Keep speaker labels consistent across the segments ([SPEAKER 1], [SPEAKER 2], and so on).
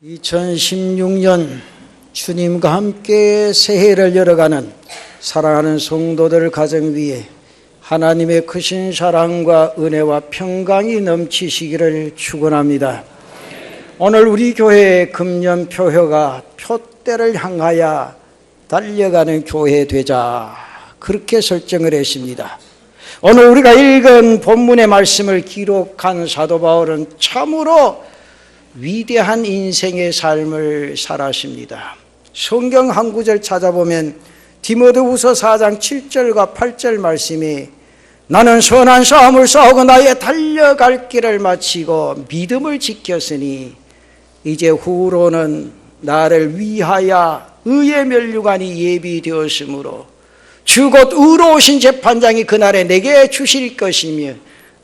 [SPEAKER 1] 2016년 주님과 함께 새해를 열어가는 사랑하는 성도들 가정 위에 하나님의 크신 사랑과 은혜와 평강이 넘치시기를 축원합니다. 오늘 우리 교회의 금년 표효가 표대를 향하여 달려가는 교회 되자, 그렇게 설정을 했습니다. 오늘 우리가 읽은 본문의 말씀을 기록한 사도 바울은 참으로 위대한 인생의 삶을 살았습니다. 성경 한 구절 찾아보면 디모데후서 4장 7절과 8절 말씀이 나는 선한 싸움을 싸우고 나의 달려갈 길을 마치고 믿음을 지켰으니 이제 후로는 나를 위하여 의의 면류관이 예비되었으므로 주 곧 의로우신 재판장이 그날에 내게 주실 것이며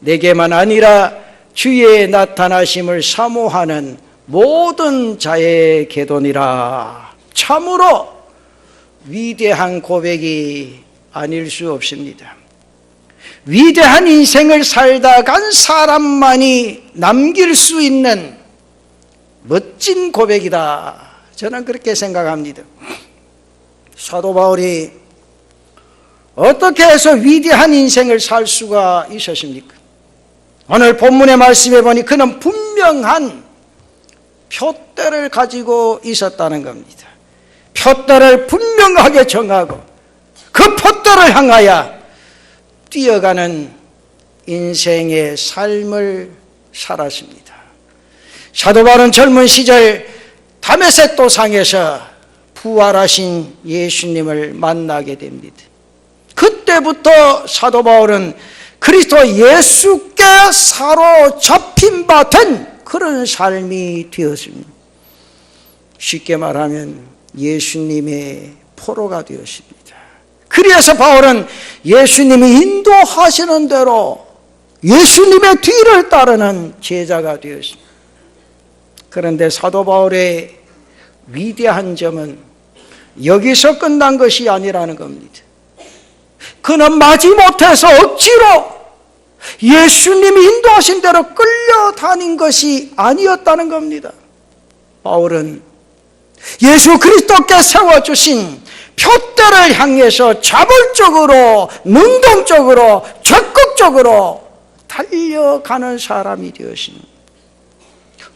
[SPEAKER 1] 내게만 아니라 주의 나타나심을 사모하는 모든 자의 계도니라. 참으로 위대한 고백이 아닐 수 없습니다. 위대한 인생을 살다 간 사람만이 남길 수 있는 멋진 고백이다, 저는 그렇게 생각합니다. 사도 바울이 어떻게 해서 위대한 인생을 살 수가 있었습니까? 오늘 본문의 말씀에 보니 그는 분명한 표대를 가지고 있었다는 겁니다. 표대를 분명하게 정하고 그 표대를 향하여 뛰어가는 인생의 삶을 살았습니다. 사도 바울은 젊은 시절 다메섹 도상에서 부활하신 예수님을 만나게 됩니다. 그때부터 사도 바울은 그리스도 예수께 사로잡힌 바 된 그런 삶이 되었습니다. 쉽게 말하면 예수님의 포로가 되었습니다. 그래서 바울은 예수님이 인도하시는 대로 예수님의 뒤를 따르는 제자가 되었습니다. 그런데 사도 바울의 위대한 점은 여기서 끝난 것이 아니라는 겁니다. 그는 마지못해서 억지로 예수님이 인도하신 대로 끌려다닌 것이 아니었다는 겁니다. 바울은 예수 그리스도께 세워주신 표대를 향해서 자발적으로, 능동적으로, 적극적으로 달려가는 사람이 되었습니다.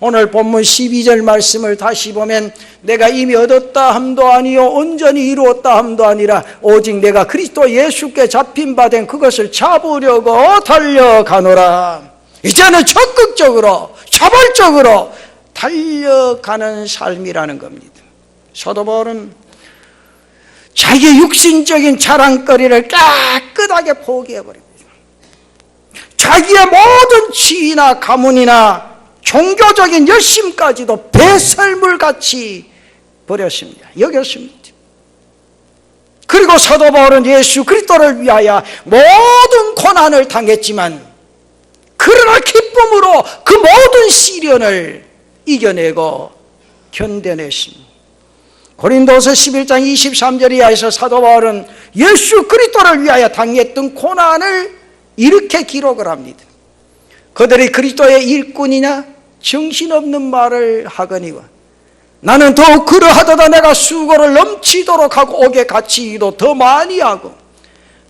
[SPEAKER 1] 오늘 본문 12절 말씀을 다시 보면 내가 이미 얻었다 함도 아니요 온전히 이루었다 함도 아니라 오직 내가 그리스도 예수께 잡힌 바 된 그것을 잡으려고 달려가노라. 이제는 적극적으로 자발적으로 달려가는 삶이라는 겁니다. 사도 바울은 자기의 육신적인 자랑거리를 깨끗하게 포기해버립니다. 자기의 모든 지위나 가문이나 종교적인 열심까지도 배설물같이 버렸습니다. 여겼습니다. 그리고 사도 바울은 예수 그리스도를 위하여 모든 고난을 당했지만 그러나 기쁨으로 그 모든 시련을 이겨내고 견뎌냈습니다. 고린도서 11장 23절 이하에서 사도 바울은 예수 그리스도를 위하여 당했던 고난을 이렇게 기록을 합니다. 그들이 그리스도의 일꾼이냐 정신없는 말을 하거니와 나는 더욱 그러하도다 내가 수고를 넘치도록 하고 옥에 갇히기도 더 많이 하고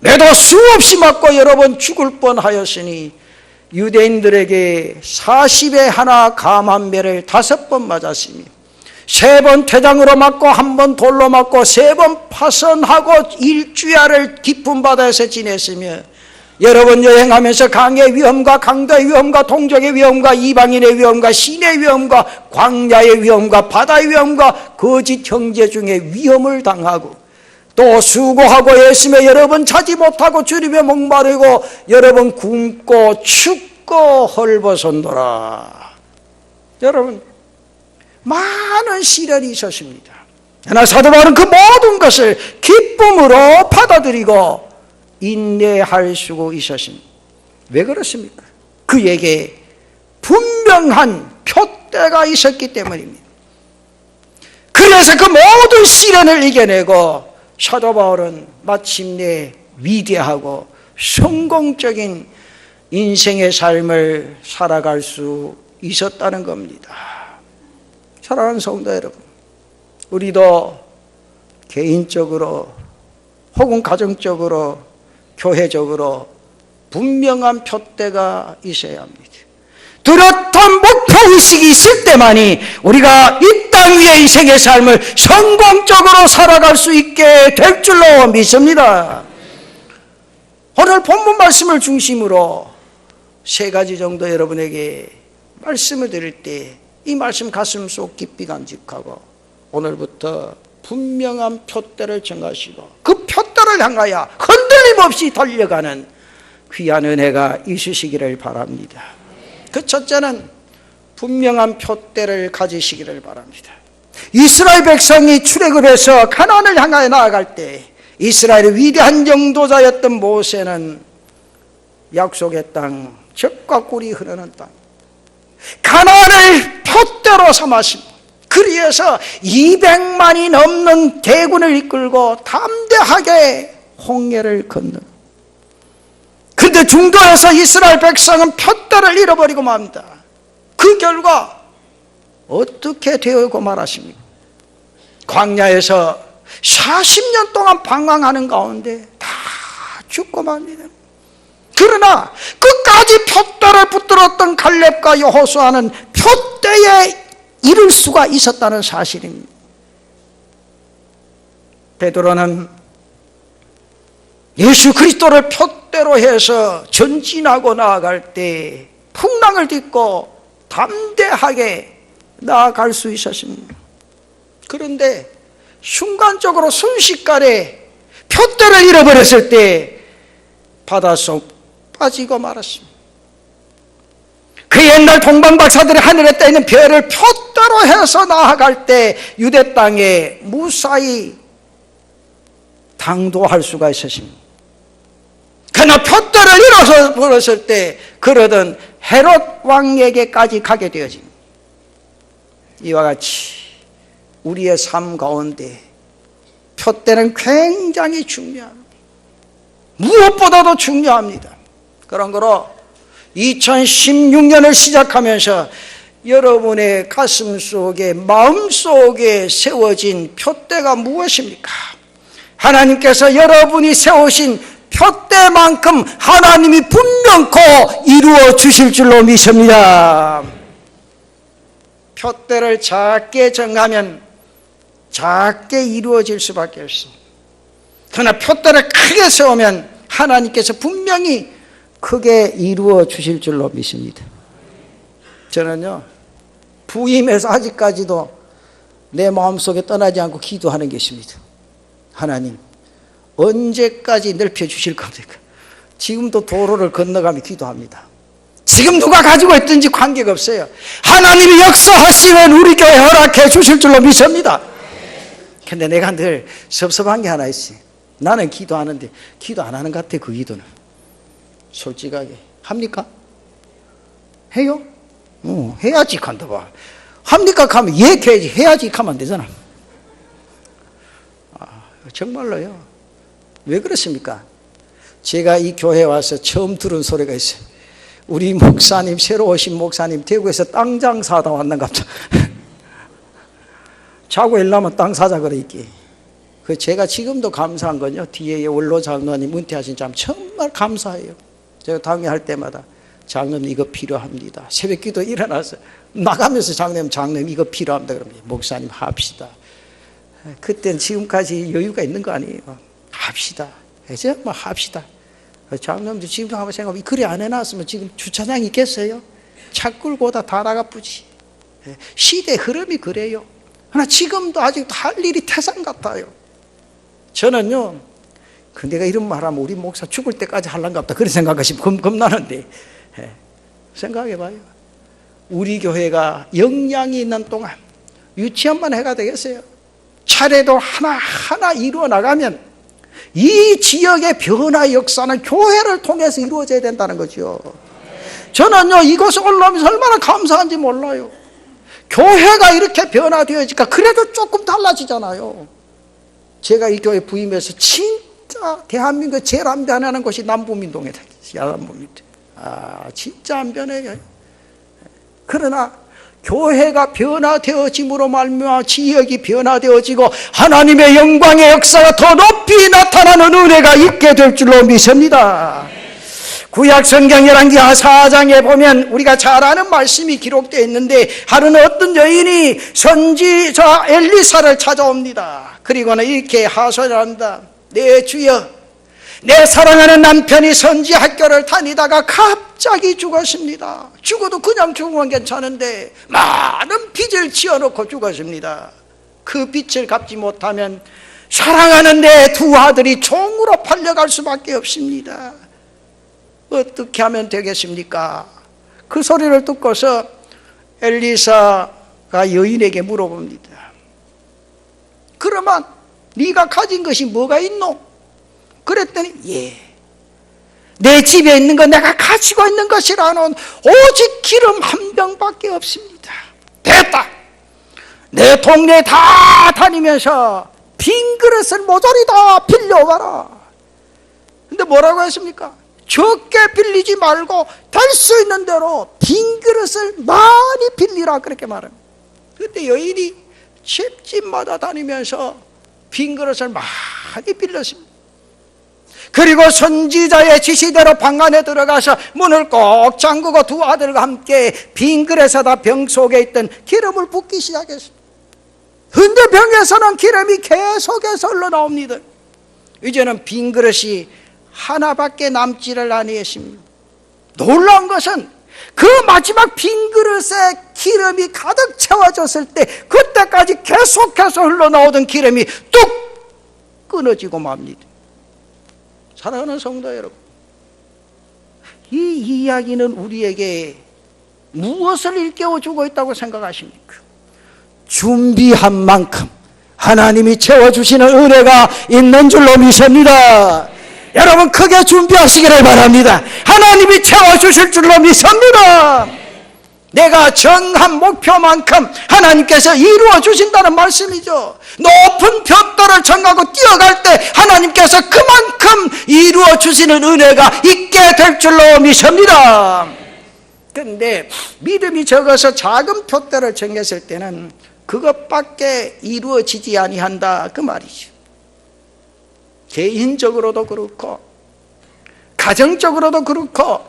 [SPEAKER 1] 매도 수없이 맞고 여러 번 죽을 뻔하였으니 유대인들에게 40에 하나 감한 배를 5번 맞았으며 3번 퇴장으로 맞고 1번 돌로 맞고 3번 파선하고 일주야를 깊은 바다에서 지냈으며 여러 번 여행하면서 강의 위험과 강도의 위험과 동족의 위험과 이방인의 위험과 신의 위험과 광야의 위험과 바다의 위험과 거짓 형제 중에 위험을 당하고 또 수고하고 애쓰며 여러 번 자지 못하고 주림에 목마르고 여러 번 굶고 춥고 헐벗었노라. 여러분, 많은 시련이 있었습니다. 그러나 사도 바울은 그 모든 것을 기쁨으로 받아들이고 인내할 수 있었습니다. 왜 그렇습니까? 그에게 분명한 표대가 있었기 때문입니다. 그래서 그 모든 시련을 이겨내고 사도 바울은 마침내 위대하고 성공적인 인생의 삶을 살아갈 수 있었다는 겁니다. 사랑하는 성도 여러분, 우리도 개인적으로 혹은 가정적으로 교회적으로 분명한 표대가 있어야 합니다. 뚜렷한 목표의식이 있을 때만이 우리가 이 땅 위의 인생의 삶을 성공적으로 살아갈 수 있게 될 줄로 믿습니다. 오늘 본문 말씀을 중심으로 세 가지 정도 여러분에게 말씀을 드릴 때 이 말씀 가슴속 깊이 간직하고 오늘부터 분명한 표대를 정하시고 그 표대를 향하여 흔들림 없이 달려가는 귀한 은혜가 있으시기를 바랍니다. 그 첫째는 분명한 표대를 가지시기를 바랍니다. 이스라엘 백성이 출애굽을 해서 가나안을 향하여 나아갈 때 이스라엘의 위대한 영도자였던 모세는 약속의 땅, 젖과 꿀이 흐르는 땅, 가나안을 표대로 삼았습니다. 그리해서 200만이 넘는 대군을 이끌고 담대하게 홍해를 건넌. 그런데 중도에서 이스라엘 백성은 표대를 잃어버리고 맙니다. 그 결과 어떻게 되고 말았습니까? 광야에서 40년 동안 방황하는 가운데 다 죽고 맙니다. 그러나 끝까지 표대를 붙들었던 갈렙과 여호수아는 표대에 이룰 수가 있었다는 사실입니다. 베드로는 예수 그리스도를 표대로 해서 전진하고 나아갈 때 풍랑을 딛고 담대하게 나아갈 수 있었습니다. 그런데 순간적으로 순식간에 표대를 잃어버렸을 때 바닷속 빠지고 말았습니다. 그 옛날 동방박사들이 하늘에 떠 있는 별을 표대로 해서 나아갈 때 유대 땅에 무사히 당도할 수가 있었습니다. 그러나 표대를 잃어버렸을 때 그러던 헤롯 왕에게까지 가게 되어집니다. 이와 같이 우리의 삶 가운데 표대는 굉장히 중요합니다. 무엇보다도 중요합니다. 그런 거로 2016년을 시작하면서 여러분의 가슴 속에 마음 속에 세워진 표대가 무엇입니까? 하나님께서 여러분이 세우신 표대만큼 하나님이 분명코 이루어 주실 줄로 믿습니다. 표대를 작게 정하면 작게 이루어질 수밖에 없습니다. 그러나 표대를 크게 세우면 하나님께서 분명히 크게 이루어 주실 줄로 믿습니다. 저는요, 부임해서 아직까지도 내 마음속에 떠나지 않고 기도하는 게 있습니다. 하나님, 언제까지 넓혀 주실 겁니까? 지금도 도로를 건너가며 기도합니다. 지금 누가 가지고 있든지 관계가 없어요. 하나님이 역사하시면 우리 교회 허락해 주실 줄로 믿습니다. 근데 내가 늘 섭섭한 게 하나 있어요. 나는 기도하는데 기도 안 하는 것 같아. 그 기도는 솔직하게 합니까? 해요? 해야지 간다 봐. 합니까? 하면 해야지. 해야지 하면 안 되잖아. 정말로요. 왜 그렇습니까? 제가 이 교회에 와서 처음 들은 소리가 있어요. 우리 목사님, 새로 오신 목사님 대구에서 땅 장사하다 왔는갑다. 자고 일나면 땅 사자 그래 있기. 그 제가 지금도 감사한 건요, 뒤에 원로 장로님 은퇴하신 참 정말 감사해요. 제가 당회할 때마다 장로님 이거 필요합니다. 새벽기도 일어나서 나가면서 장로님 이거 필요합니다. 그러면 목사님 합시다. 그땐 지금까지 여유가 있는 거 아니에요. 합시다. 이제 뭐 합시다. 장로님도 지금도 한번 생각하면 그래 안 해놨으면 지금 주차장이 있겠어요? 차 끌고 오다 다 나가쁘지. 시대 흐름이 그래요. 그러나 지금도 아직도 할 일이 태산 같아요. 저는요, 내가 이런 말 하면 우리 목사 죽을 때까지 할란가 보다. 그런 생각하시면 겁나는데, 생각해봐요. 우리 교회가 역량이 있는 동안 유치원만 해가 되겠어요? 차례도 하나하나 이루어 나가면 이 지역의 변화 역사는 교회를 통해서 이루어져야 된다는 거죠. 저는요, 이곳에 올라오면서 얼마나 감사한지 몰라요. 교회가 이렇게 변화되어지니까 그래도 조금 달라지잖아요. 제가 이 교회 부임해서 진짜 대한민국 제일 안 변하는 곳이 남부민동이다. 야남부민동. 진짜 안 변해요. 그러나 교회가 변화되어짐으로 말미암아 지역이 변화되어지고 하나님의 영광의 역사가 더 높이 나타나는 은혜가 있게 될 줄로 믿습니다. 구약 성경 열왕기하 4장에 보면 우리가 잘 아는 말씀이 기록되어 있는데, 하루는 어떤 여인이 선지자 엘리사를 찾아옵니다. 그리고는 이렇게 하소연을 합니다. 내 주여, 내 사랑하는 남편이 선지 학교를 다니다가 갑자기 죽었습니다. 죽어도 그냥 죽은 건 괜찮은데 많은 빚을 지어놓고 죽었습니다. 그 빚을 갚지 못하면 사랑하는 내 두 아들이 종으로 팔려갈 수밖에 없습니다. 어떻게 하면 되겠습니까? 그 소리를 듣고서 엘리사가 여인에게 물어봅니다. 그러면 네가 가진 것이 뭐가 있노? 그랬더니 내 집에 있는 건 내가 가지고 있는 것이라는 오직 기름 한 병밖에 없습니다. 됐다. 내 동네 다 다니면서 빈 그릇을 모조리 다 빌려와라. 근데 뭐라고 했습니까? 적게 빌리지 말고 될 수 있는 대로 빈 그릇을 많이 빌리라, 그렇게 말합니다. 그때 여인이 집집마다 다니면서 빈 그릇을 많이 빌렸습니다. 그리고 선지자의 지시대로 방 안에 들어가서 문을 꼭 잠그고 두 아들과 함께 빈 그릇에다 병 속에 있던 기름을 붓기 시작했습니다. 근데 병에서는 기름이 계속해서 흘러나옵니다. 이제는 빈 그릇이 하나밖에 남지를 아니했습니다. 놀라운 것은 그 마지막 빈 그릇에 기름이 가득 채워졌을 때, 그때까지 계속해서 흘러나오던 기름이 뚝 끊어지고 맙니다. 사랑하는 성도 여러분, 이 이야기는 우리에게 무엇을 일깨워주고 있다고 생각하십니까? 준비한 만큼 하나님이 채워주시는 은혜가 있는 줄로 믿습니다. 여러분, 크게 준비하시기를 바랍니다. 하나님이 채워주실 줄로 믿습니다. 내가 정한 목표만큼 하나님께서 이루어 주신다는 말씀이죠. 높은 벽돌을 정하고 뛰어갈 때 하나님께서 그만큼 이루어 주시는 은혜가 있게 될 줄로 믿습니다. 그런데 믿음이 적어서 작은 벽돌을 정했을 때는 그것밖에 이루어지지 아니한다, 그 말이죠. 개인적으로도 그렇고 가정적으로도 그렇고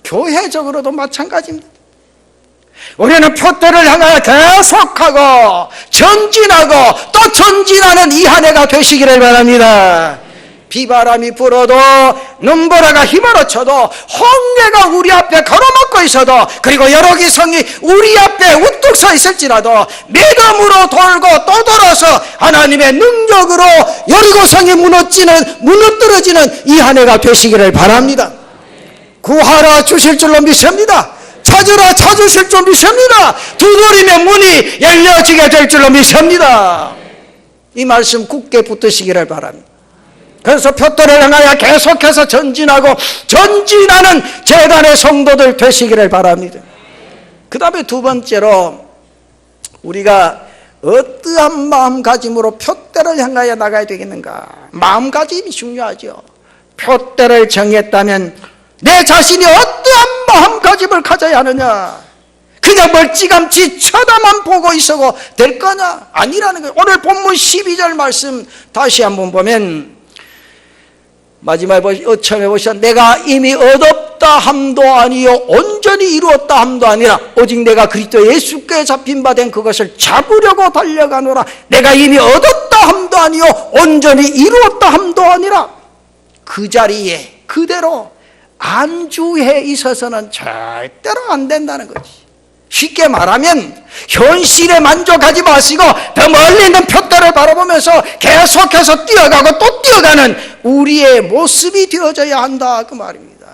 [SPEAKER 1] 교회적으로도 마찬가지입니다. 우리는 표대를 향하여 계속하고 전진하고 또 전진하는 이 한 해가 되시기를 바랍니다. 비바람이 불어도 눈보라가 휘몰아쳐도 홍해가 우리 앞에 걸어먹고 있어도, 그리고 여러 기성이 우리 앞에 우뚝 서 있을지라도 믿음으로 돌고 또 돌아서 하나님의 능력으로 여리고성이 무너뜨려지는 이 한 해가 되시기를 바랍니다. 구하라 주실 줄로 믿습니다. 찾으라 찾으실 줄 믿습니다. 두드리면 문이 열려지게 될 줄로 믿습니다. 이 말씀 굳게 붙드시기를 바랍니다. 그래서 표대를 향하여 계속해서 전진하고 전진하는 재단의 성도들 되시기를 바랍니다. 그 다음에 두 번째로, 우리가 어떠한 마음가짐으로 표대를 향하여 나가야 되겠는가? 마음가짐이 중요하죠. 표대를 정했다면 내 자신이 어떠한 마음가짐을 가져야 하느냐? 그냥 멀찌감치 쳐다만 보고 있어도 될 거냐? 아니라는 거예요. 오늘 본문 12절 말씀 다시 한번 보면, 마지막에 처음에 보시죠. 내가 이미 얻었다 함도 아니요 온전히 이루었다 함도 아니라 오직 내가 그리스도 예수께 잡힌 바 된 그것을 잡으려고 달려가노라. 내가 이미 얻었다 함도 아니요 온전히 이루었다 함도 아니라, 그 자리에 그대로 안주해 있어서는 절대로 안 된다는 거지. 쉽게 말하면 현실에 만족하지 마시고 더 멀리 있는 표대를 바라보면서 계속해서 뛰어가고 또 뛰어가는 우리의 모습이 되어져야 한다, 그 말입니다.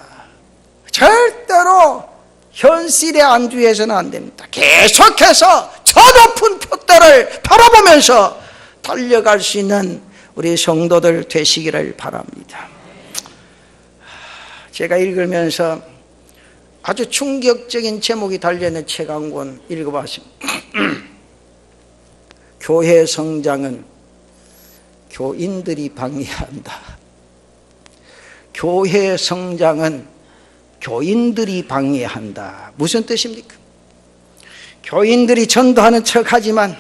[SPEAKER 1] 절대로 현실에 안주해서는 안 됩니다. 계속해서 저 높은 표대를 바라보면서 달려갈 수 있는 우리 성도들 되시기를 바랍니다. 제가 읽으면서 아주 충격적인 제목이 달려있는 책 한 권 읽어봤습니다. 교회 성장은 교인들이 방해한다. 교회 성장은 교인들이 방해한다. 무슨 뜻입니까? 교인들이 전도하는 척하지만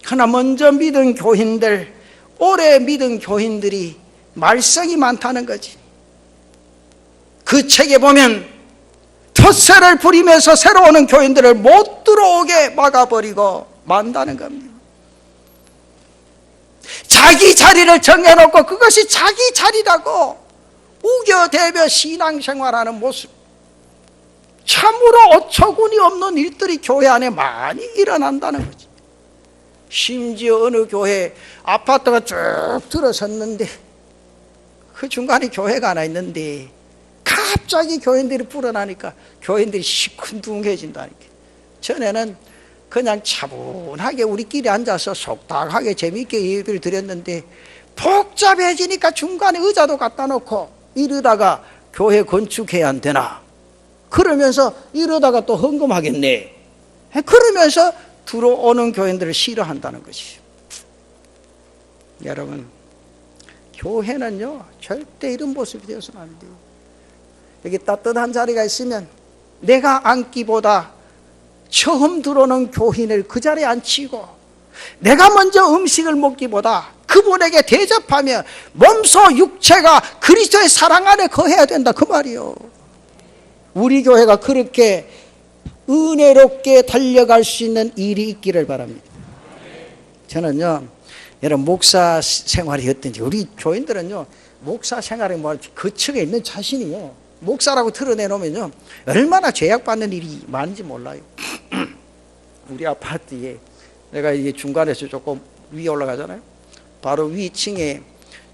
[SPEAKER 1] 그러나 먼저 믿은 교인들, 오래 믿은 교인들이 말썽이 많다는 거지. 그 책에 보면 텃세를 부리면서 새로 오는 교인들을 못 들어오게 막아버리고 만다는 겁니다. 자기 자리를 정해놓고 그것이 자기 자리라고 우겨대며 신앙생활하는 모습, 참으로 어처구니 없는 일들이 교회 안에 많이 일어난다는 거지. 심지어 어느 교회 아파트가 쭉 들어섰는데 그 중간에 교회가 하나 있는데 갑자기 교인들이 불어나니까 교인들이 시큰둥해진다니까. 전에는 그냥 차분하게 우리끼리 앉아서 속닥하게 재미있게 예배를 드렸는데 복잡해지니까 중간에 의자도 갖다 놓고 이러다가 교회 건축해야 안 되나, 그러면서 이러다가 또 헌금하겠네, 그러면서 들어오는 교인들을 싫어한다는 것이. 여러분, 교회는요 절대 이런 모습이 되어서는 안 돼요. 여기 따뜻한 자리가 있으면 내가 앉기보다 처음 들어오는 교인을 그 자리에 앉히고, 내가 먼저 음식을 먹기보다 그분에게 대접하며 몸소 육체가 그리스도의 사랑 안에 거해야 된다, 그 말이요. 우리 교회가 그렇게 은혜롭게 달려갈 수 있는 일이 있기를 바랍니다. 저는요, 여러분 목사 생활이 어떤지, 우리 교인들은요 목사 생활에 뭐 그 층에 있는 자신이요, 목사라고 드러내놓으면요 얼마나 죄악받는 일이 많은지 몰라요. 우리 아파트에 내가 이게 중간에서 조금 위에 올라가잖아요. 바로 위층에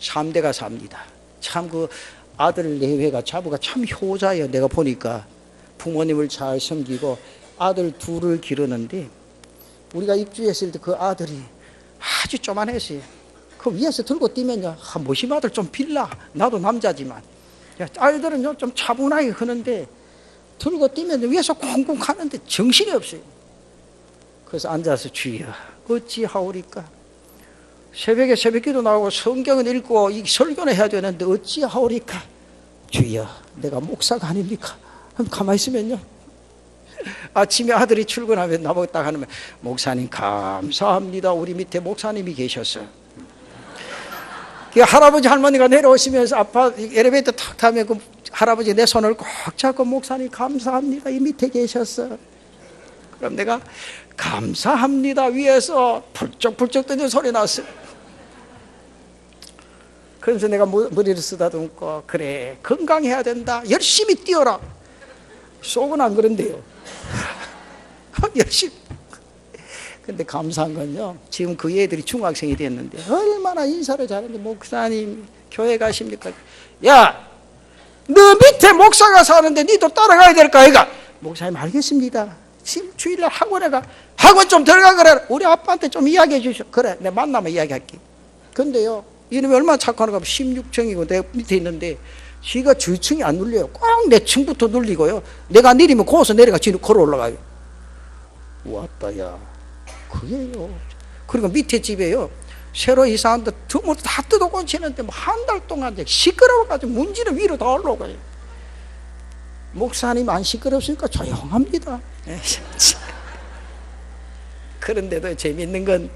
[SPEAKER 1] 3대가 삽니다. 참 그 아들 내외가 자부가 참 효자예요. 내가 보니까 부모님을 잘 섬기고 아들 둘을 기르는데, 우리가 입주했을 때 그 아들이 아주 쪼만했어요. 그 위에서 들고 뛰면요, 모심 아들 좀 빌라, 나도 남자지만. 아이들은요 좀 차분하게 하는데 들고 뛰면 위에서 쿵쿵 하는데 정신이 없어요. 그래서 앉아서 주여 어찌하오리까, 새벽에 새벽기도 나오고 성경을 읽고 이 설교는 해야 되는데 어찌하오리까, 주여 내가 목사가 아닙니까? 가만히 있으면요, 아침에 아들이 출근하면 나보고 딱 하면, 목사님 감사합니다, 우리 밑에 목사님이 계셨어요. 그 할아버지 할머니가 내려오시면서 아파트 엘리베이터 탁 타면 그 할아버지 내 손을 꼭 잡고, 목사님 감사합니다, 이 밑에 계셨어. 그럼 내가 감사합니다 위에서 불쩍불쩍 뜨는 소리 났어요. 그래서 내가 머리를 쓰다듬고, 그래 건강해야 된다, 열심히 뛰어라. 속은 안 그런데요. 열심히. 근데 감사한 건요, 지금 그 애들이 중학생이 됐는데 얼마나 인사를 잘하는데, 목사님 교회 가십니까? 야, 너 밑에 목사가 사는데 니도 따라가야 될까 아이가? 목사님 알겠습니다, 지금 주일날 학원에 가, 학원 좀 들어가 그래. 우리 아빠한테 좀 이야기해 주셔. 그래 내가 만나면 이야기할게. 근데요 이놈이 얼마나 착한가, 16층이고 내 밑에 있는데 지가 주층이 안 눌려요. 꼭 내 층부터 눌리고요, 내가 내리면 거기서 내려가 지금 걸어 올라가요. 왔다 야, 그게요. 그리고 밑에 집에요 새로 이사한데 드문 다 뜯어고 치는데 뭐 한 달 동안 시끄러워가지고 문지를 위로 다 올라가요. 목사님 안 시끄럽으니까 조용합니다. 그런데도 재밌는 건,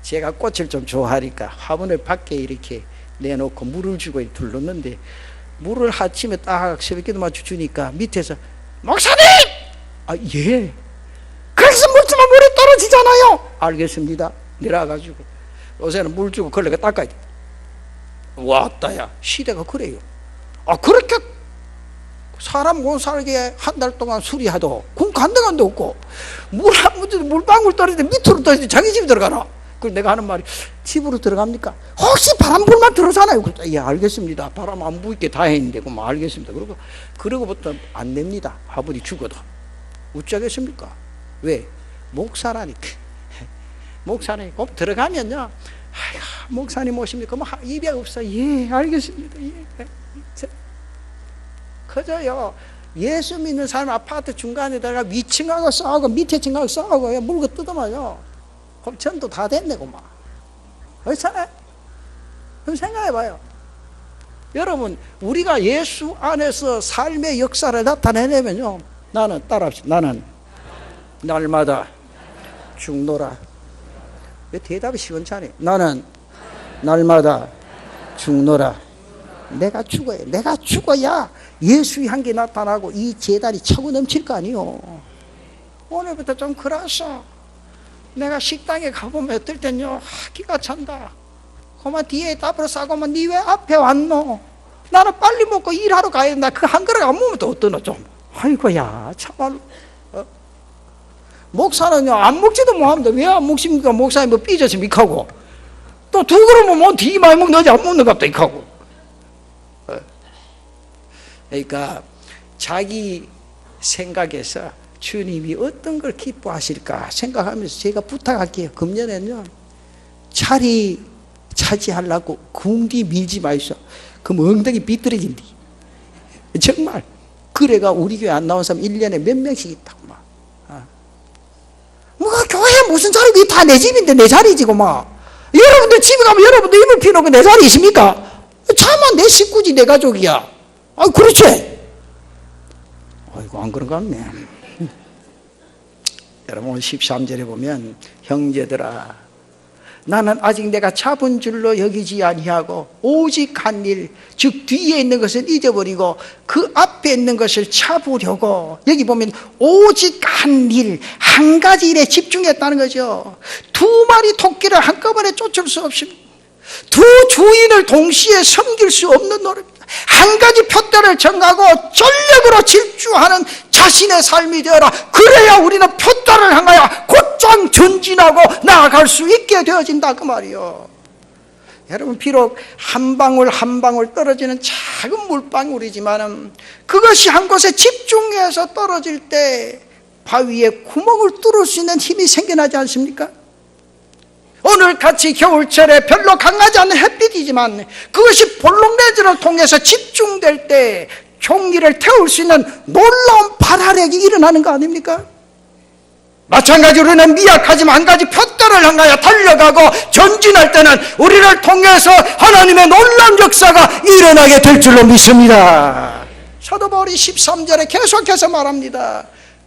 [SPEAKER 1] 제가 꽃을 좀 좋아하니까 화분을 밖에 이렇게 내놓고 물을 주고 둘렀는데, 물을 아침에 딱 새벽기도 맞춰 주니까 밑에서 목사님! 아 예. 그래서 물 주면 물이 떨어지잖아요. 알겠습니다. 내려가지고 요새는 물 주고 걸레가 닦아야 돼. 왔다야, 시대가 그래요. 아 그렇게 사람 못 살게 한 달 동안 수리하도 군 간데간데 없고, 물 한 번 물방울 떨어지는데 밑으로 떨어지는데 자기 집에 들어가나? 그래서 내가 하는 말이, 집으로 들어갑니까? 혹시 바람 불만 들어오잖아요. 예 알겠습니다, 바람 안 불게 다행인데. 그럼 알겠습니다. 그러고부터 안 냅니다. 아버지 죽어도. 어쩌겠습니까? 왜? 목사라니까. 목사님 꼭 들어가면요, 아야 목사님 오십니까? 뭐 입에 없어. 예 알겠습니다. 예. 그저요 예수 믿는 사람 아파트 중간에다가 위층하고 싸우고 밑에 층하고 싸우고 물고 뜯어마요. 그럼 전도 다 됐네고 막. 그렇잖아요. 그럼 생각해봐요. 여러분, 우리가 예수 안에서 삶의 역사를 나타내려면요, 나는 따라합시다. 나는 날마다 죽노라. 왜 대답이 시원찮아요? 나는 날마다 죽노라. 내가 죽어야, 내가 죽어야 예수의 향기 나타나고 이 재단이 차고 넘칠 거 아니요. 오늘부터 좀 그랬어. 내가 식당에 가보면 어떨 땐요, 기가 찬다. 그만 뒤에 답으로 싸고만 니 왜 앞에 왔노? 나는 빨리 먹고 일하러 가야 된다. 그 한 그릇 안 먹으면 또 어떠노 좀. 아이고야 참말로. 목사는요 안 먹지도 못합니다. 왜 안 먹습니까? 목사님 뭐 삐져서 미하고 또 두 그릇 뭐 되게 많이 먹는지 안 먹는 것도 이하고. 그러니까 자기 생각에서 주님이 어떤 걸 기뻐하실까 생각하면서 제가 부탁할게요. 금년에는요 자리 차지하려고 궁디 밀지 마이소. 그럼 엉덩이 비뚤어진디. 정말. 그래가 우리 교회 안 나온 사람 1년에 몇 명씩 있다고 막. 뭐 교회 무슨 자리, 다 내 집인데 내 자리지 막. 여러분들 집에 가면 여러분들 이불 피우는 거 내 자리 있습니까? 차마 내 식구지 내 가족이야. 아 그렇지. 아이고 안 그런 것 같네. 여러분 13절에 보면 형제들아 나는 아직 내가 잡은 줄로 여기지 아니하고 오직 한 일, 즉 뒤에 있는 것을 잊어버리고 그 앞에 있는 것을 잡으려고. 여기 보면 오직 한 일, 한 가지 일에 집중했다는 거죠. 두 마리 토끼를 한꺼번에 쫓을 수 없습니다. 두 주인을 동시에 섬길 수 없는 노릇입니다. 한 가지 표대를 정하고 전력으로 질주하는 자신의 삶이 되어라. 그래야 우리는 표대를 향하여 곧장 전진하고 나아갈 수 있게 되어진다 그 말이요. 여러분 비록 한 방울 한 방울 떨어지는 작은 물방울이지만 그것이 한 곳에 집중해서 떨어질 때 바위에 구멍을 뚫을 수 있는 힘이 생겨나지 않습니까? 오늘같이 겨울철에 별로 강하지 않은 햇빛이지만 그것이 볼록레즈를 통해서 집중될 때 종이를 태울 수 있는 놀라운 발화력이 일어나는 거 아닙니까? 마찬가지로 우리는 미약하지만 한 가지 표대를 향하여 달려가고 전진할 때는 우리를 통해서 하나님의 놀라운 역사가 일어나게 될 줄로 믿습니다. 사도 바울이 13절에 계속해서 말합니다.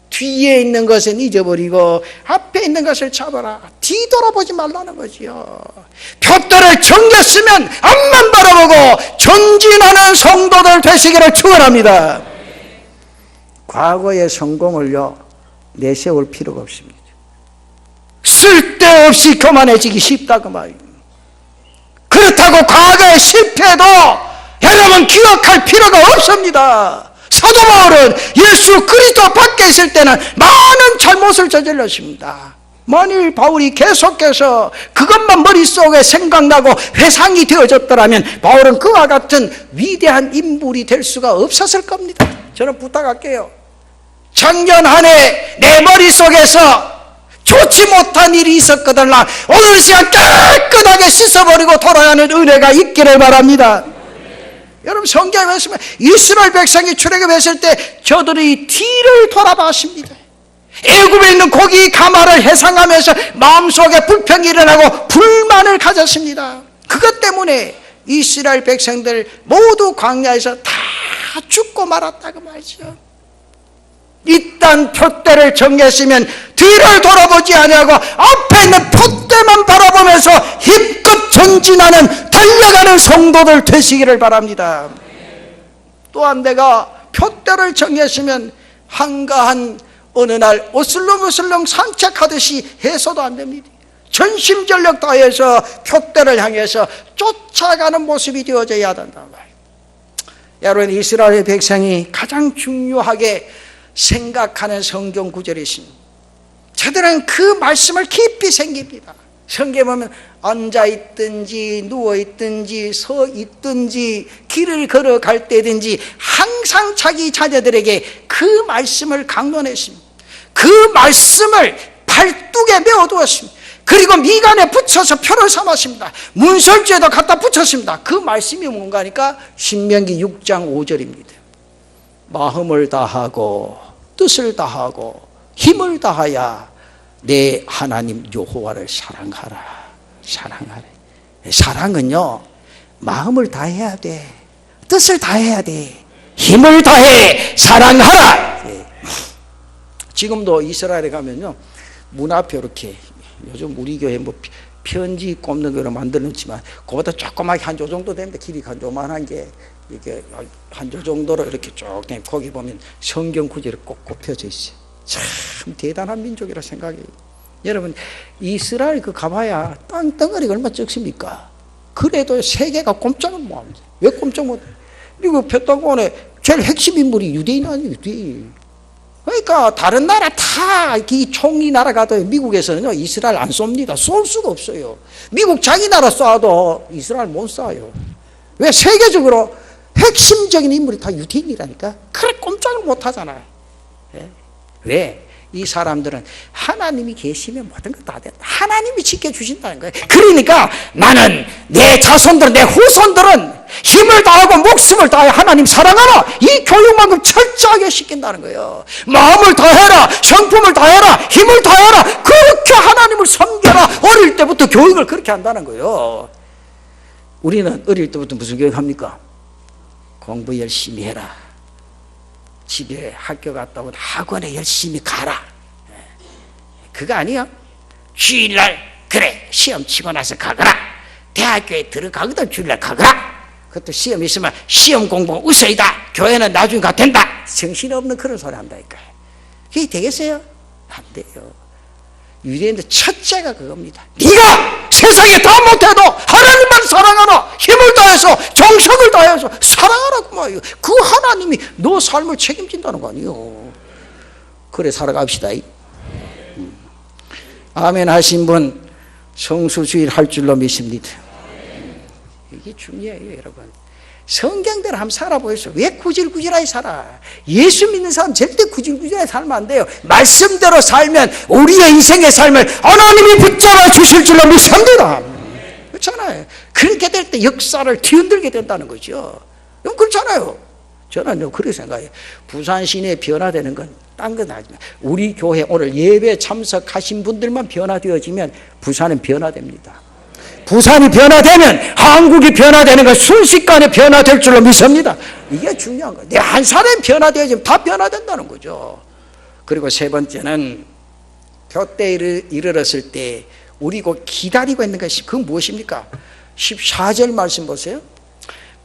[SPEAKER 1] 뒤에 있는 것은 잊어버리고 앞에 있는 것을 잡아라. 뒤돌아보지 말라는 거지요. 표대를 정했으면 앞만 바라보고 전진하는 성도들 되시기를 축원합니다. 과거의 성공을요 내세울 필요가 없습니다. 쓸데없이 교만해지기 쉽다 그 말입니다. 그렇다고 과거의 실패도 여러분 기억할 필요가 없습니다. 사도 바울은 예수 그리스도 밖에 있을 때는 많은 잘못을 저질렀습니다. 만일 바울이 계속해서 그것만 머릿속에 생각나고 회상이 되어졌더라면 바울은 그와 같은 위대한 인물이 될 수가 없었을 겁니다. 저는 부탁할게요. 작년 한 해 내 머릿속에서 좋지 못한 일이 있었거든요. 오늘 시간 깨끗하게 씻어버리고 돌아가는 은혜가 있기를 바랍니다. 여러분 성경에 보시면 이스라엘 백성이 출애굽했을 때 저들이 뒤를 돌아봤습니다. 애굽에 있는 고기 가마를 해상하면서 마음속에 불평이 일어나고 불만을 가졌습니다. 그것 때문에 이스라엘 백성들 모두 광야에서 다 죽고 말았다고 말이죠. 일단 표대를 정했으면 뒤를 돌아보지 아니하고 앞에 있는 표대만 바라보면서 힘껏 전진하는 달려가는 성도들 되시기를 바랍니다. 또한 내가 표대를 정했으면 한가한 어느 날 어슬렁어슬렁 산책하듯이 해서도 안 됩니다. 전심전력 다해서 표대를 향해서 쫓아가는 모습이 되어져야 된다. 여러분 이스라엘 백성이 가장 중요하게 생각하는 성경 구절이 있습니다. 저들은 그 말씀을 깊이 새깁니다. 성경에 보면 앉아있든지 누워있든지 서있든지 길을 걸어갈 때든지 항상 자기 자녀들에게 그 말씀을 강론했습니다. 그 말씀을 발뚝에 메어두었습니다. 그리고 미간에 붙여서 표를 삼았습니다. 문설주에도 갖다 붙였습니다. 그 말씀이 뭔가 하니까 신명기 6장 5절입니다. 마음을 다하고 뜻을 다하고 힘을 다하여 내 하나님 여호와를 사랑하라. 사랑하라. 사랑은요 마음을 다해야 돼. 뜻을 다해야 돼. 힘을 다해 사랑하라. 지금도 이스라엘에 가면요, 문 앞에 이렇게, 요즘 우리 교회 뭐 편지 꼽는 거로 만들었지만 그보다 조그맣게 한 조 정도 됩니다. 길이가 한 조만한 게 이게 한 조 정도로 이렇게 쭉 거기 보면 성경 구절이 꼭 꼽혀져 있어요. 참 대단한 민족이라 생각해요. 여러분, 이스라엘 그 가봐야 땅덩어리가 얼마나 적습니까? 그래도 세계가 꼼짝을 못합니다. 왜 꼼짝 못해요? 미국 백당원의 제일 핵심 인물이 유대인 아니에요, 유대인. 그러니까 다른 나라 다 이 총리 나라 가도 미국에서는요, 이스라엘 안 쏩니다. 쏠 수가 없어요. 미국 자기 나라 쏴도 이스라엘 못 쏴요. 왜? 세계적으로 핵심적인 인물이 다 유대인이라니까. 그래 꼼짝을 못 하잖아요. 왜? 이 사람들은 하나님이 계시면 모든 것 다 된다. 하나님이 지켜주신다는 거예요. 그러니까 나는 내 자손들은, 내 후손들은 힘을 다하고 목숨을 다해 하나님 사랑하라, 이 교육만큼 철저하게 시킨다는 거예요. 마음을 다해라, 성품을 다해라, 힘을 다해라, 그렇게 하나님을 섬겨라. 어릴 때부터 교육을 그렇게 한다는 거예요. 우리는 어릴 때부터 무슨 교육합니까? 공부 열심히 해라, 집에 학교 갔다 오면 학원에 열심히 가라. 그거 아니야. 주일날 그래 시험 치고 나서 가거라. 대학교에 들어가거든 주일날 가거라. 그것도 시험 있으면 시험 공부 우선이다. 교회는 나중에 가도 된다. 정신없는 그런 소리 한다니까요. 그게 되겠어요? 안 돼요. 유대인들 첫째가 그겁니다. 네가 세상에 다 못해도 하나님만 사랑하라, 힘을 다해서 정성을 다해서 사랑하라고 말이에요. 그 하나님이 너 삶을 책임진다는 거 아니에요. 그래 살아갑시다. 아멘 하신 분 성수주일 할 줄로 믿습니다. 이게 중요해요, 여러분. 성경대로 한번 살아보겠어요. 왜 구질구질하게 살아? 예수 믿는 사람 절대 구질구질하게 살면 안 돼요. 말씀대로 살면 우리의 인생의 삶을 하나님이 붙잡아 주실 줄로 믿습니다. 그렇잖아요. 그렇게 될 때 역사를 뒤흔들게 된다는 거죠. 그렇잖아요. 저는 그렇게 생각해요. 부산 시내 변화되는 건 딴 건 아니지만 우리 교회 오늘 예배 참석하신 분들만 변화되어지면 부산은 변화됩니다. 부산이 변화되면 한국이 변화되는 건 순식간에 변화될 줄로 믿습니다. 이게 중요한 거예요. 내 한 사람이 변화되어지면 다 변화된다는 거죠. 그리고 세 번째는 표대에 이르렀을 때 우리 곧 기다리고 있는 것이 그건 무엇입니까? 14절 말씀 보세요.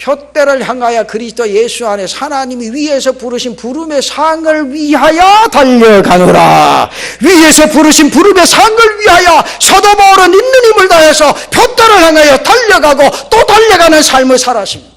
[SPEAKER 1] 표대를 향하여 그리스도 예수 안에서 하나님이 위에서 부르신 부름의 상을 위하여 달려가노라. 위에서 부르신 부름의 상을 위하여 사도 바울은 있는 힘을 다해서 표대를 향하여 달려가고 또 달려가는 삶을 살았습니다.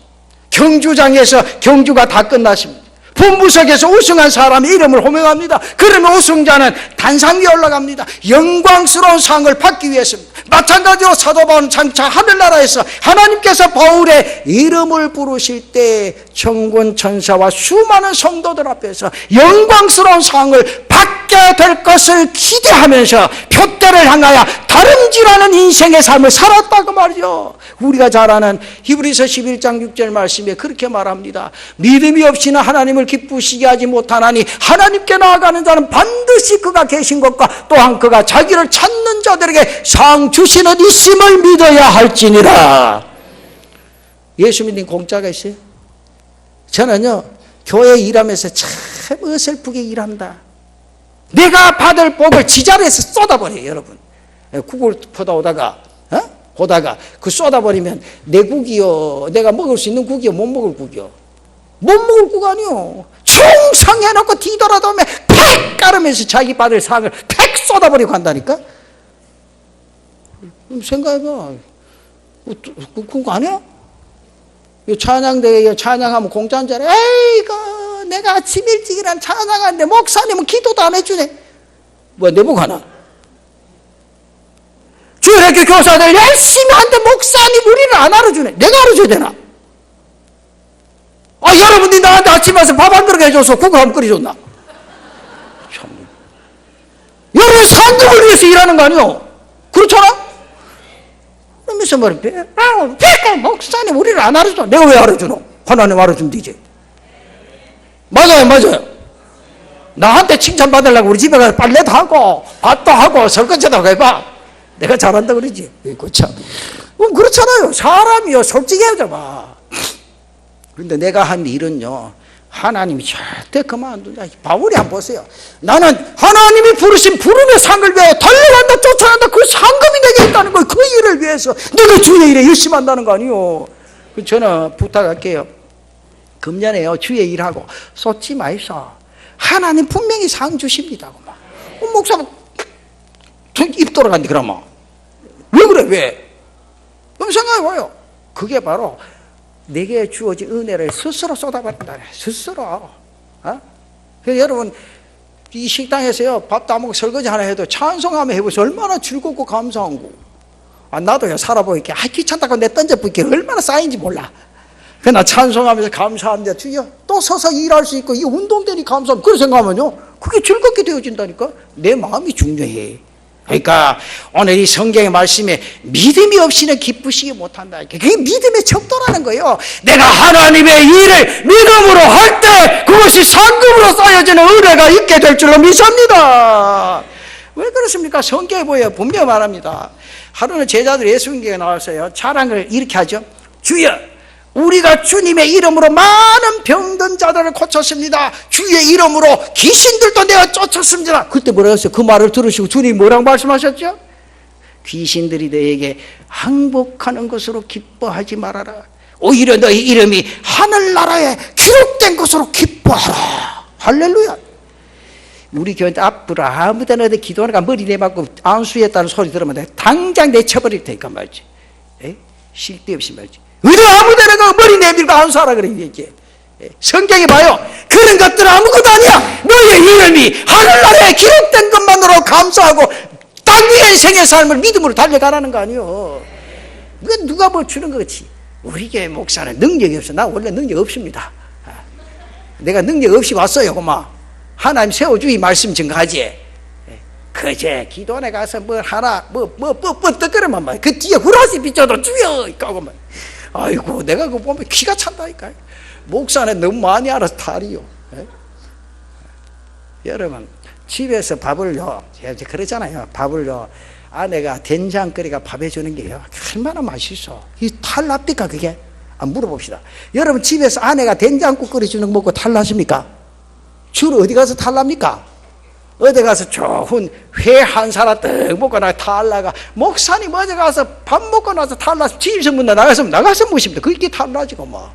[SPEAKER 1] 경주장에서 경주가 다 끝났습니다. 본부석에서 우승한 사람의 이름을 호명합니다. 그러면 우승자는 단상 위에 올라갑니다. 영광스러운 상을 받기 위해서입니다. 마찬가지로 사도 바울은 장차 하늘나라에서 하나님께서 바울의 이름을 부르실 때 천군 천사와 수많은 성도들 앞에서 영광스러운 상을 받게 될 것을 기대하면서 표대를 향하여 다름질하는 인생의 삶을 살았다고 말이죠. 우리가 잘 아는 히브리서 11장 6절 말씀에 그렇게 말합니다. 믿음이 없이는 하나님을 기쁘시게 하지 못하나니 하나님께 나아가는 자는 반드시 그가 계신 것과 또한 그가 자기를 찾는 자들에게 상 주시는 있음을 믿어야 할지니라. 예수 믿는 공짜가 있어요? 저는요 교회 일하면서 참 어설프게 일한다. 내가 받을 복을 지자리에서 쏟아버려요. 여러분 국을 퍼다 오다가 그 쏟아버리면 내 국이요, 내가 먹을 수 있는 국이요, 못 먹을 국이요? 못 먹을 국 아니요. 충성해놓고 뒤돌아도면 팩 깔으면서 자기 받을 상을 팩 쏟아버리고 간다니까. 생각해봐. 그거 아니야? 찬양대회 찬양하면 공짜인 줄 알아. 에이구 내가 아침 일찍 일한 찬양하는데 목사님은 기도도 안 해주네. 뭐야 내복 하나? 주일학교 교사들 열심히 하는데 목사님 우리를 안 알아주네. 내가 알아줘야 되나? 여러분들이 나한테 아침에 와서 밥 한 그릇 해줘서 국을 한 그릇 줬나? 참. 여러분 상급을 위해서 일하는 거 아니요? 그렇잖아? 그러면서 말이야. 목사님 우리를 안 알아줘. 내가 왜 알아주노? 하나님 알아주면 되지. 맞아요. 나한테 칭찬받으려고 우리 집에 가서 빨래도 하고 밥도 하고 설거지도 하고 해봐. 내가 잘한다 그러지. 그렇죠. 그렇잖아요. 사람이요 솔직히 하자 봐. 그런데 내가 한 일은요 하나님이 절대 그만둔다. 바울이 한번 보세요. 나는 하나님이 부르신 부름의 상을 위하여 달려간다, 쫓아간다. 그 상급이 내게 있다는 거예요. 그 일을 위해서 내가 주의 일에 열심히 한다는 거 아니에요. 저는 부탁할게요. 금년에요, 주의 일하고 쏟지 마이소. 하나님 분명히 상 주십니다. 목사 입 돌아간대. 그러면 왜 그래? 왜? 그럼 생각해봐요. 그게 바로 내게 주어진 은혜를 스스로 쏟아버린다. 스스로. 그래서 여러분, 이 식당에서요, 밥도 안 먹고 설거지 하나 해도 찬송하며 해보세요. 얼마나 즐겁고 감사한 거. 나도요, 살아보니까, 귀찮다고 내 던져보니까 얼마나 쌓인지 몰라. 그러나 찬송하면서 감사합니다. 주여, 또 서서 일할 수 있고, 이 운동되니 감사합니다. 그렇게 생각하면요, 그게 즐겁게 되어진다니까? 내 마음이 중요해. 그러니까 오늘 이 성경의 말씀에 믿음이 없이는 기쁘시기 못한다. 그게 믿음의 척도라는 거예요. 내가 하나님의 일을 믿음으로 할 때 그것이 상급으로 쌓여지는 은혜가 있게 될 줄로 믿습니다. 왜 그렇습니까? 성경에 보여 분명히 말합니다. 하루는 제자들 예수님께 나와서요, 자랑을 이렇게 하죠. 주여, 우리가 주님의 이름으로 많은 병든 자들을 고쳤습니다. 주의 이름으로 귀신들도 내가 쫓았습니다. 그때 뭐라고 했어요? 그 말을 들으시고 주님이 뭐라고 말씀하셨죠? 귀신들이 너에게 항복하는 것으로 기뻐하지 말아라. 오히려 너희 이름이 하늘나라에 기록된 것으로 기뻐하라. 할렐루야. 우리 교회 앞으로 아무 데나 어디 기도하니까 머리 내맞고 안수했다는 소리 들으면 내가 당장 내쳐버릴 테니까 말이지. 쓸데없이 말이지. 의도 아무데나 그 머리 내밀고 안수하라 그래. 이게 성경에 봐요. 그런 것들은 아무것도 아니야. 너의 이름이 하늘나라에 기록된 것만으로 감사하고 땅 위의 생의 삶을 믿음으로 달려가라는 거 아니에요. 누가 뭐 주는 거지. 우리 교회 목사는 능력이 없어. 나 원래 능력 없습니다. 내가 능력 없이 왔어요. 그만 하나님 세워주이 말씀 증가하지. 그제 기도원에 가서 뭘 하나 뜨거려만 말. 그 뒤에 후라시 비춰도 주여 이까고 말. 아이고, 내가 그거 보면 기가 찬다니까요. 목사는 너무 많이 알아서 탈이요. 여러분, 집에서 밥을요, 제가 그러잖아요. 밥을요, 아내가 된장거리가 밥 해주는 게요, 얼마나 맛있어. 이 탈납니까, 그게? 물어봅시다. 여러분, 집에서 아내가 된장국 끓여주는 거 먹고 탈나십니까? 주로 어디 가서 탈납니까? 어디 가서 좋은 회 한 사람 떡 먹고 나서 탈나가, 목사님 어디 가서 밥 먹고 나서 탈나서 집에서 문 나가서 무십니다. 그게 탈나지고 뭐.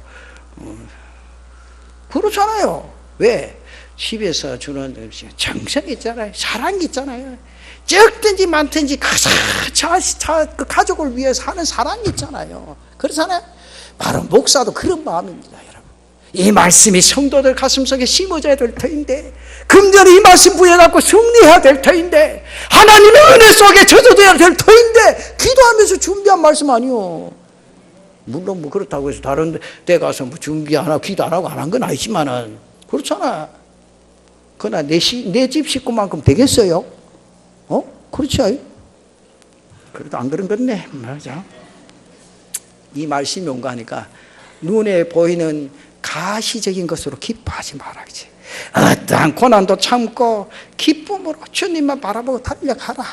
[SPEAKER 1] 그렇잖아요. 왜? 집에서 주는 정성이 있잖아요. 사랑이 있잖아요. 적든지 많든지 그 가족을 위해서 하는 사랑이 있잖아요. 그렇잖아요. 바로 목사도 그런 마음입니다, 여러분. 이 말씀이 성도들 가슴속에 심어져야 될 터인데, 금전에 이 말씀 부여갖고 승리해야 될 터인데, 하나님의 은혜 속에 젖어져야 될 터인데, 기도하면서 준비한 말씀 아니요. 물론 뭐 그렇다고 해서 다른 데 가서 뭐 준비 안 하고 기도 안 하고 안 한 건 아니지만은, 그렇잖아. 그러나 내 집 식구만큼 되겠어요? 그렇지? 그래도 안 그런 건네. 맞아. 이 말씀이 온가 하니까 눈에 보이는 가시적인 것으로 기뻐하지 말아야지. 어떠한 고난도 참고 기쁨으로 주님만 바라보고 달려가라.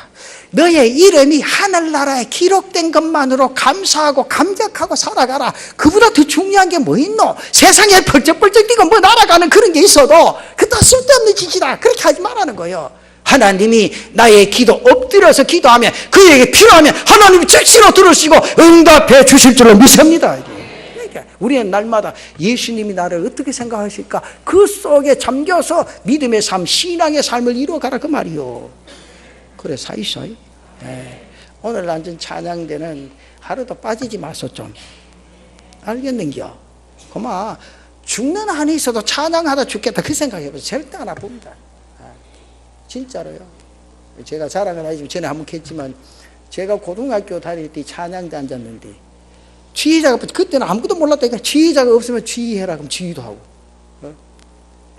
[SPEAKER 1] 너의 이름이 하늘나라에 기록된 것만으로 감사하고 감격하고 살아가라. 그보다 더 중요한 게 뭐 있노? 세상에 펄쩍펄쩍 뛰고 뭐 날아가는 그런 게 있어도 그다 쓸데없는 짓이다. 그렇게 하지 말라는 거예요. 하나님이 나의 기도 엎드려서 기도하면, 그에게 필요하면 하나님이 즉시로 들으시고 응답해 주실 줄로 믿습니다. 우리는 날마다 예수님이 나를 어떻게 생각하실까? 그 속에 잠겨서 믿음의 삶, 신앙의 삶을 이루어가라 그 말이요. 그래 사이사이. 오늘 앉은 찬양대는 하루도 빠지지 마소 좀. 알겠는겨? 그만 죽는 한이 있어도 찬양하다 죽겠다 그 생각해보세요. 절대 안 아픕니다. 진짜로요. 제가 자랑은 아니지만 전에 한번 했지만, 제가 고등학교 다닐 때 찬양대 앉았는데 지휘자가, 그때는 아무것도 몰랐다니까, 지휘자가 없으면 지휘해라 그럼 지휘도 하고.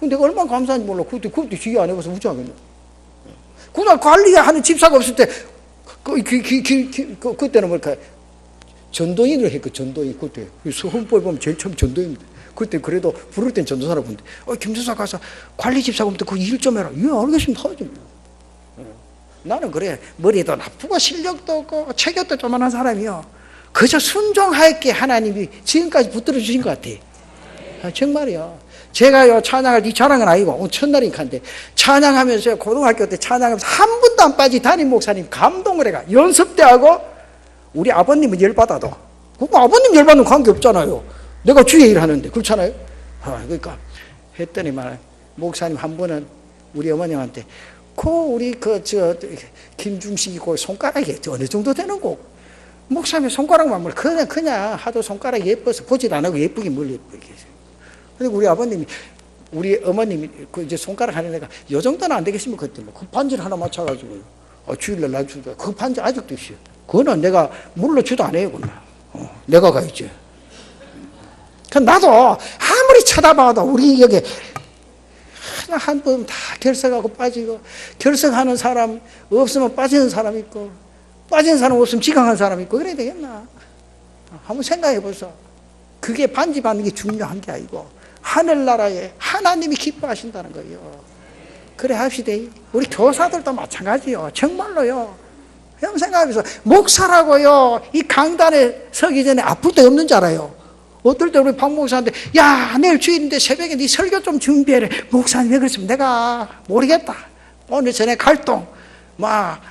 [SPEAKER 1] 근데 내가 얼마나 감사한지 몰라. 그때 지휘 안 해봐서 무지하겠네. 그날 관리하는 집사가 없을 때 그때는 뭘까, 전도인을 했고, 전도인. 그때 수훈법에 보면 제일 처음 전도인입니다. 그때 그래도 부를 땐 전도사라고 하는데, 김전사 가서 관리 집사가 오면 그 일 좀 해라. 예, 알겠습니다. 하죠. 나는 그래, 머리도 나쁘고 실력도 없고 체격도 조만한 사람이요, 그저 순종할게 하나님이 지금까지 붙들어 주신 것 같아. 정말이요. 제가요, 찬양할 네 자랑은 아니고, 오늘 첫날인데, 찬양하면서요, 고등학교 때 찬양하면서 한 분도 안 빠지 담임 목사님 감동을 해가. 연습 때 하고, 우리 아버님은 열받아도. 그거 아버님 열받는 관계 없잖아요. 내가 주의 일 하는데, 그렇잖아요? 그러니까, 했더니만, 목사님 한 분은 우리 어머님한테, 우리 김중식이 손가락이 어느 정도 되는 거? 목사님 손가락만 뭘 그냥 하도 손가락이 예뻐서 보지도 안 하고 예쁘긴 뭘 예쁘게. 그리고 우리 아버님이, 우리 어머님이 이제 손가락 하는 애가 요 정도는 안 되겠습니까? 그때 그 반지를 하나 맞춰가지고 주일날 날 주다. 그 반지 아직도 있어요. 그거는 내가 물러주도 안 해요, 그건. 내가 가야지. 그 나도 아무리 쳐다봐도 우리 여기 한 번 다 결석하고 빠지고, 결석하는 사람 없으면 빠지는 사람 있고, 빠진 사람 없으면 지강한 사람 있고, 그래야 되겠나? 한번 생각해 보소. 그게 반지 받는 게 중요한 게 아니고, 하늘나라에 하나님이 기뻐하신다는 거예요. 그래 합시다. 우리 교사들도 마찬가지요. 정말로요. 형 생각하면서, 목사라고요, 이 강단에 서기 전에 아플 때 없는 줄 알아요. 어떨 때 우리 박 목사한테, 야, 내일 주일인데 새벽에 네 설교 좀 준비해라. 목사님 왜 그랬으면 내가 모르겠다. 오늘 저녁 갈동.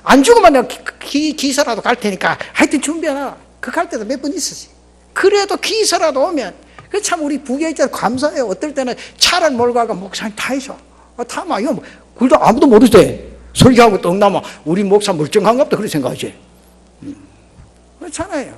[SPEAKER 1] 안 죽으면 내가 기사라도 갈 테니까 하여튼 준비해놔. 그 갈 때도 몇 번 있었지. 그래도 기사라도 오면, 그 참 우리 부교육자 감사해요. 어떨 때는 차를 몰고 가고 목사님 다 해줘. 타마, 이거 그래도 아무도 모르대. 설교하고 떡나마 우리 목사 멀쩡한갑다. 그렇게 생각하지. 그렇잖아요.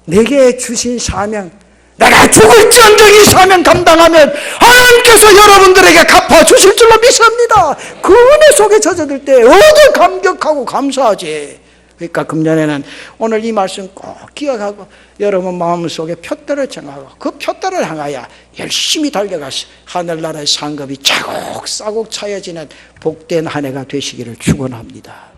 [SPEAKER 1] 내게 주신 사명, 내가 죽을지언정 이 사명 감당하면 하나님께서 여러분들에게 갚아주실 줄로 믿습니다. 그 은혜 속에 젖어들 때 어디 감격하고 감사하지. 그러니까 금년에는 오늘 이 말씀 꼭 기억하고 여러분 마음속에 표대를 정하고 그 표대를 향하여 열심히 달려가서 하늘나라의 상급이 차곡차곡 차여지는 복된 한 해가 되시기를 축원합니다.